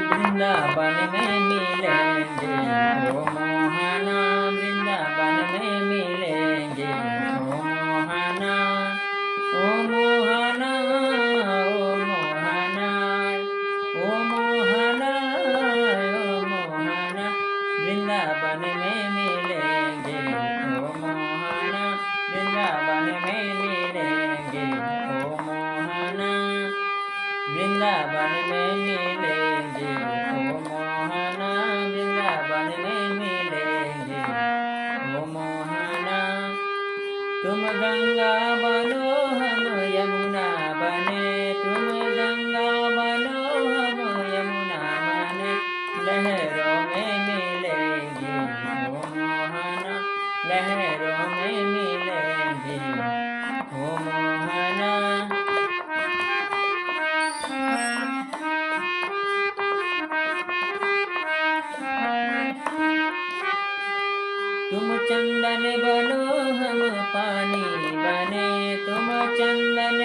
वृंदावन में मिलेंगे ओ मोहना, वृंदावन में मिलेंगे ओ मोहना, ओ मोहना, ओ मोहना, ओ मोहना, ओ मोहना, वृंदावन में मिलेंगे ओ मोहना, वृंदावन में मिलेंगे ओ मोहना, वृंदावन में मिलेंगे ओ मोहना, वृंदावन में मिलेंगे ओ मोहना। तुम गंगा बनो हम यमुना बने, तुम गंगा बनो हम यमुना बने, लहरों में मिलेंगे ओ मोहना, लहरों में मिलेंगे ओ मोहना। तुम चंदन बनो हम पानी बने, तुम चंदन